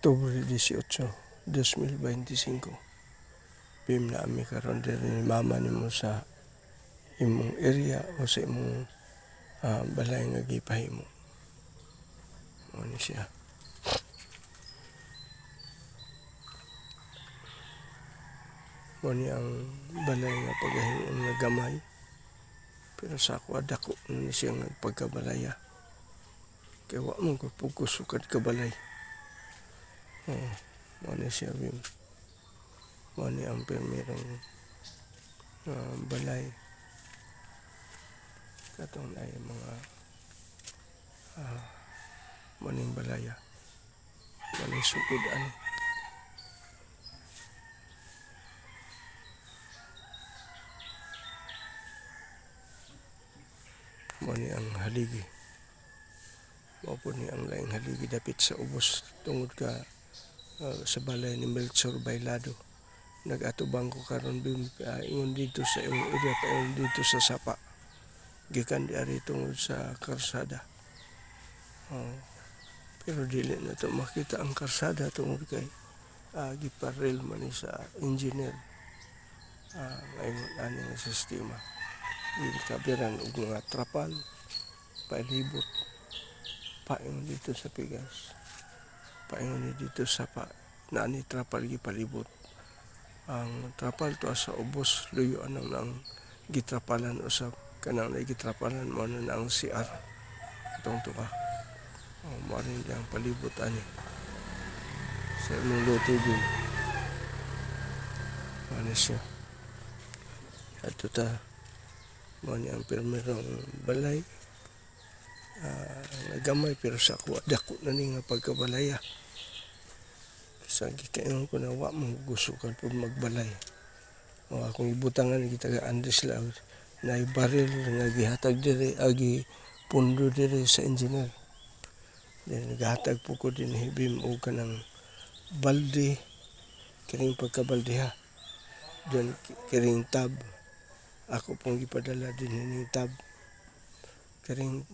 Oktubre 18, 2025. Bim na ami karon diri ni mama nimo sa imong area o sa imong balay nga gipahimo. Ano siya? Mani ang balay nga pagahinon nga gamay. Pero sa ako dako ni siya nga pagkabalaya. Kaya wa man ko pugos sukad kabalay. Mani siya bim. Mani ang permirong balay. Katong ay mga maning balaya. Mani sukod ani. Mani ang haligi. Mao ni ang laing haligi dapit sa ubos tungod ka sa balay ni Melchor Bailado. Nag-atubang ko karon bim ingon dito sa imong area pa dito sa Sapa. Gikan di ari tungod sa karsada. Pero dili na to makita ang karsada tungod kay giparel man ni sa engineer. Ngayon ani nga sistema. Kabiran og mga trapal, palibot, paingon dito sa Pigas, paingon dito sa nani trapal gipalibot. Ang trapal to sa ubos luyo nang gitrapalan usab kanang gitrapalan mo na ang CR itong to ka. Mo rin ang palibot ani sa imong lutubin. Ano siya? Ato ta mo ni ang permirong balay nagamay pero sa ako dako na ni nga pagkabalaya. Sa gikaingon ko na wa mo gusto ka pud magbalay. O akong ibutangan gitaga Andres lang na baril nga gihatag diri agi pundo diri sa engineer. Then nagahatag po ko din hibim o kanang balde kining pagkabaldeha. Diyan kiring tab. Ako pong gipadala din ni tab. Kiring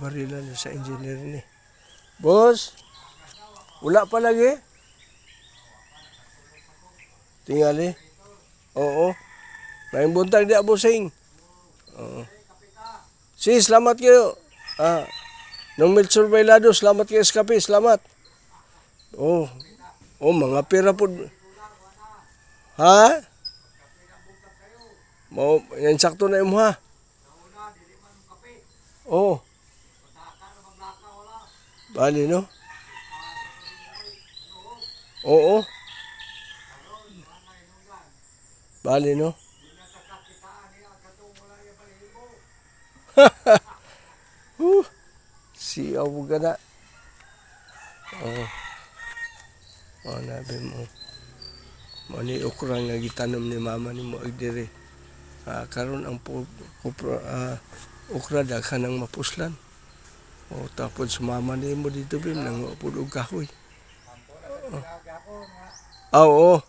barilan sa engineer ni. Boss, wala pa lagi? Tingali? Oo. May buntag di abusing. Oo. Si, salamat kayo. Nung Melchor Bailado, salamat kayo sa kape, salamat. Oh, mga pera po. Ha? Yan sakto na imo ha. Oh. Bali no? Oo. Bali no? Si Abu Gana. Nabi mo. Mani okra nga gitanom ni mama ni mo agdiri. Karon ang okra daghan ang mapuslan. Tapos sumama ni mo dito bim nang mapud og kahoy. Oo.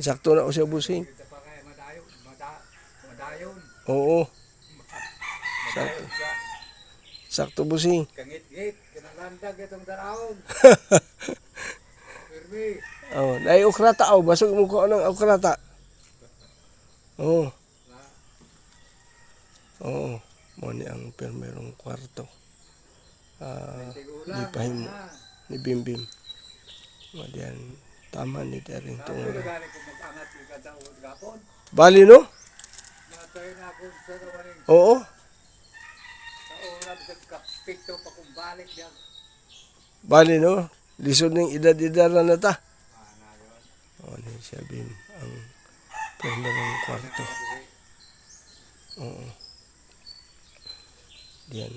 Sakto na o siya busing. Oo. Sakto busing. Kangit-ngit, kinalandag itong daraon. Permi. Nay okrata basog mo ko anong okrata. Oo. Mo ni ang permerong kwarto. Gipahimo ni Bimbim. Madian tama ni daring tungod. Bali no? Oo. Bali no? Lisod ng edad-edad na ta. Ni siya Bim ang permerong kwarto. Oo. Diyan.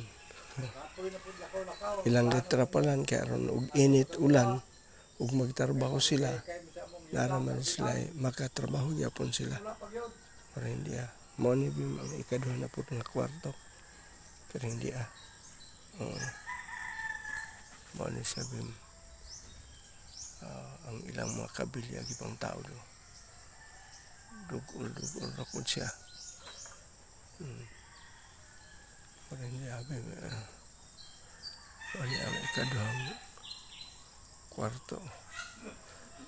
Ilang litrapalan kaya ron og init ulan ug magtrabaho sila naraman sila makatrabaho yapon sila pero hindi mo ni Bim ang ikaduha na po nga kwarto pero hindi mo ni siya Bim ang ilang mga kabilya gipang tao do dugol ra pud siya pero hindi Bim Ani ang ikaduhang kwarto.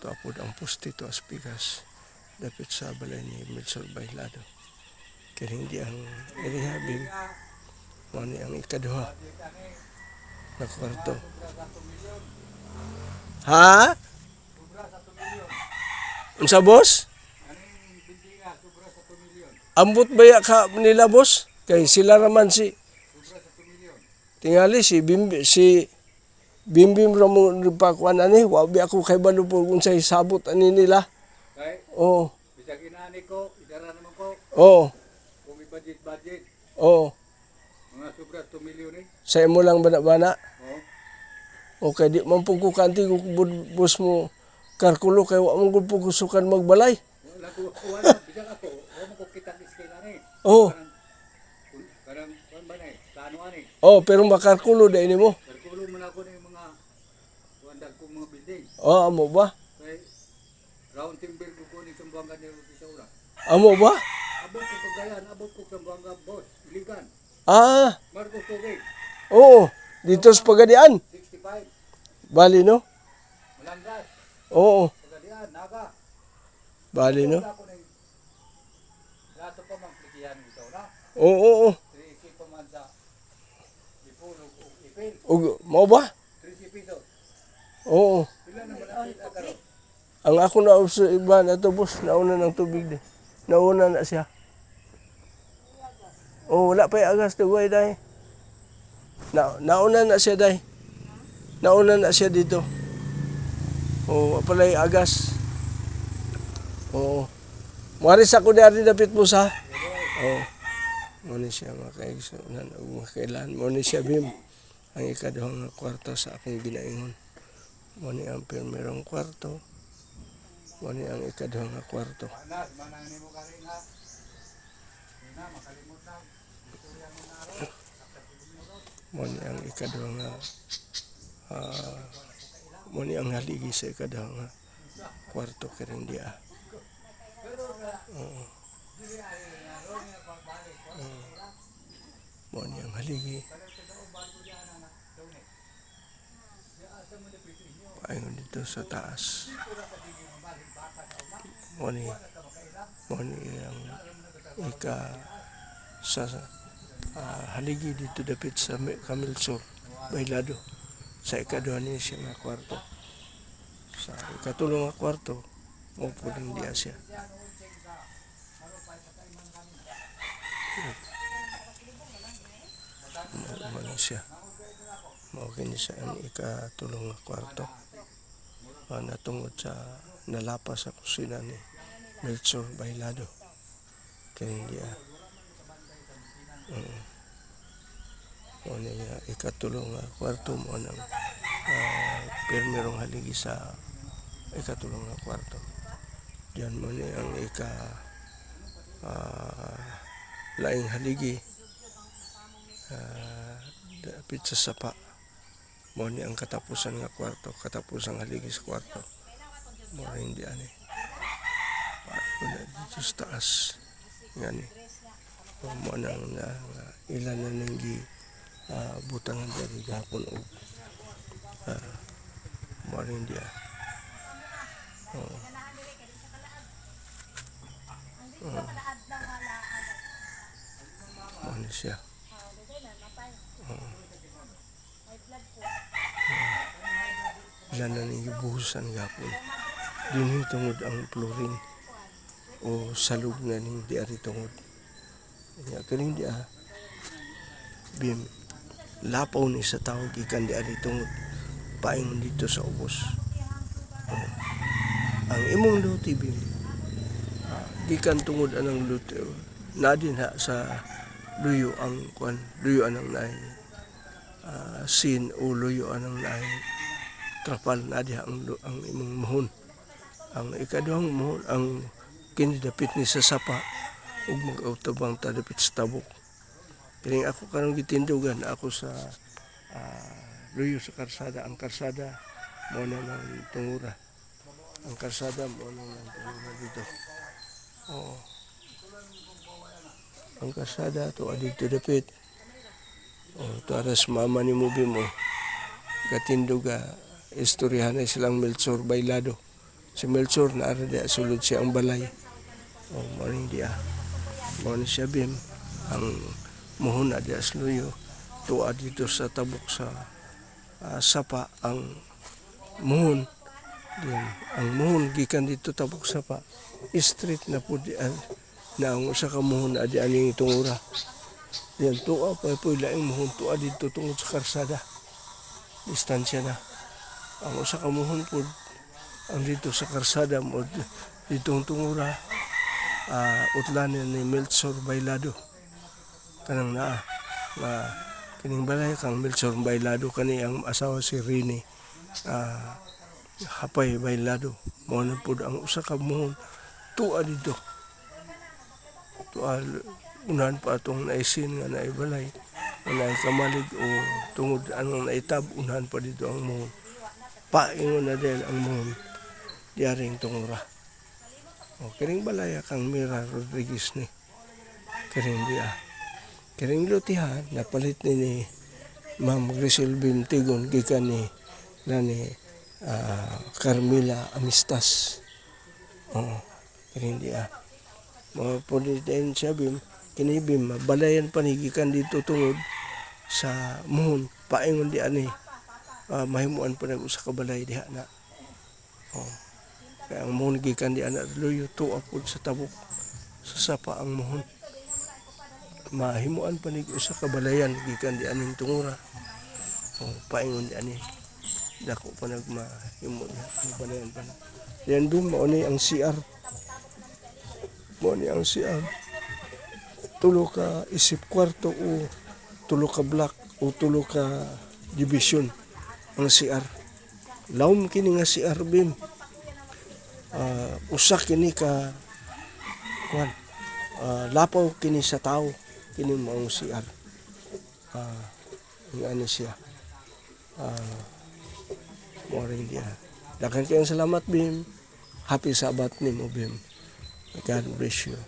Tapos ang poste to as pikas dapit sa balay ni Milsor Bailado. Kaya hindi ang irihabing ani ang ikaduha na kwarto. Ha? Unsa boss? Aning bindinga, sobra sa 2 milyon. Ambot baya ka nila boss? Kay sila raman si Sobra sa 2 milyon. tingali si Bimbim ramo pa kuan ani wa bi ako kay balo po unsay sabot ani nila. Kay, Oo. bisag inaani ko, idara naman ko, Oo. kung may budget, Oo. mga sobra 2 milyon eh. Sa imo lang bana-bana. Oh. Okay, di man po ko kanti ko bus mo kalkulo kay wa mo gud po kusukan magbalay. Wala ko, wala, bisag ako, wala ko kitang iskailan eh. Oo. Karang, kuwan ba na eh, planoan eh. Oh, pero makalkulo dai nimo. Kalkulo mo na ako ng mga, kuwandag kong mga building. Oh, amo ba? Kay, round timber ko kunin sa buwangga ni Rupi sa ura. Amo ba? Abot ko kagayan, abot ko sa buwangga boss, iligan. Ah, Marcos Tubig, oo. Dito sa Pagadian. 65, Bali no? Malanggas, Oo. Pagadian, Naga. Bali no? Wala ko ng, lato pa mang plikihan dito na. Oo, oo. 3 pa man sa Lipulo o Ipil, Og mo ba? 3 pesos. Oo. Pila naman ang pila karon? Ang ako na sa iba na to boss, nauna ng tubig di. Nauna na siya. Oh, wala pa yung agas tuway dai. Nauna na siya dai. Nauna na siya dito. Oh, pala yung agas. Oo. Maris ako dari dapit mo sa. Oh. Muna siya makaigsunan o makailan. Muna siya bim. Ang ikaduhang kwarto sa akong ginaingon. Muna ang primerong kwarto. Muna ang ikaduhang kwarto. Anas, manang ni mo kari nga. Hindi na, makalimot na. Istorya mo na aro. Muna ang ikaduhang muna ang haligi sa ikaduhang kwarto kiring dia. Oo. Muna ang haligi. Paingon dito sa taas. Muna ang sa haligi dito dapit sa Camilsor Bailado. Sa ikaduha niya siya nga kwarto. Sa ikatulong nga kwarto, upo din diya siya. Muna siya. Mawagin siya ang ikatulong nga kwarto. Natungod sa nalapas sa kusina ni Melchor Bailado. Kaya hindi muna yung ikatulong nga kwarto mo ng permerong haligi sa ikatulong nga kwarto. Diyan muna ang laing haligi dapit sa sapa. Muna ang katapusan nga kwarto, katapusan haligi sa kwarto. Muna hindi ani. Muna dito sa taas. Ngani. Muna ang ilan na nanggi butangan dari gapon og maring dia. Ano siya? Ilan na nanggi buhusan gapon. Dinhi tungod ang flooring o salug na ning di ari tungod. Kaya kining dia bim lapaw ni sa tawag ikan di ari tungod paingon dito sa ubos. Ang imong luti bim gikan tungod anang luti na din ha sa luyo ang kwan luyo anang nay sin o luyo anang nay trapal na diha ang imong mohon. Ang ikaduhang mohon ang kinidapit ni sa sapa ug mag-autabang tadapit sa tabok. Kining ako karong gitindugan ako sa luyo sa karsada. Ang karsada mo na ng tungura. Ang karsada mo na ng tungura dito. Oo. Ang karsada to dito dapit. Oh, to aras mama ni Mubi mo. katindog istoryahan na silang Melchor Bailado. Si Melchor na ara diya sulod siya ang balay. O maring diya. Mao ni siya bim ang muhon na diya sluyo tuwa dito sa tabok sa sapa ang muhon. Diyan, ang muhon gikan dito tabok sapa. Street na po diyan na ang usa ka muhon na diyan ning tungura. Diyan tuwa pa po laing muhon tuwa dito tungod sa karsada. Distansya na. Ang usa ka muhon po ang dito sa karsada mo ditong tungura utlanan ni Melchor Bailado kanang naa nga kining balay kang Melchor Bailado kani ang asawa si Rene Hapay Bailado mao na pud ang usa ka muhon tuwa dito tuwa unahan pa atong naisin nga naibalay na kamalig o tungod anong naitab unahan pa dito ang muhon paingon na din ang muhon diaring tungura. O kining balaya kang Mira Rodriguez ni kining dia. Kining lutihan napalit ni Ma'am Grisel Bintigon gikan ni Carmela Amistas. O kining dia. Mga pwede din siya bim kinibim balayan panigikan dito tungod sa muhon paingon di ani mahimuan pa nag-usa ka balay diha na. O kaya ang muhon gikan di anak luyo tuwa pud sa tabok sa sapa ang muhon mahimuan panig usa ka balayan gikan di aning tungura o paingon di ani dako pa nagmahimo ni balayan pa na yan dun mao ni ang CR tulo ka isip kwarto o tulo ka block o tulo ka division ang CR lawom kini nga CR bim usa kini ka lapaw kini sa tao kini maong CR ano siya moring dia daghang kayong salamat bim happy sabat nimo bim God bless you.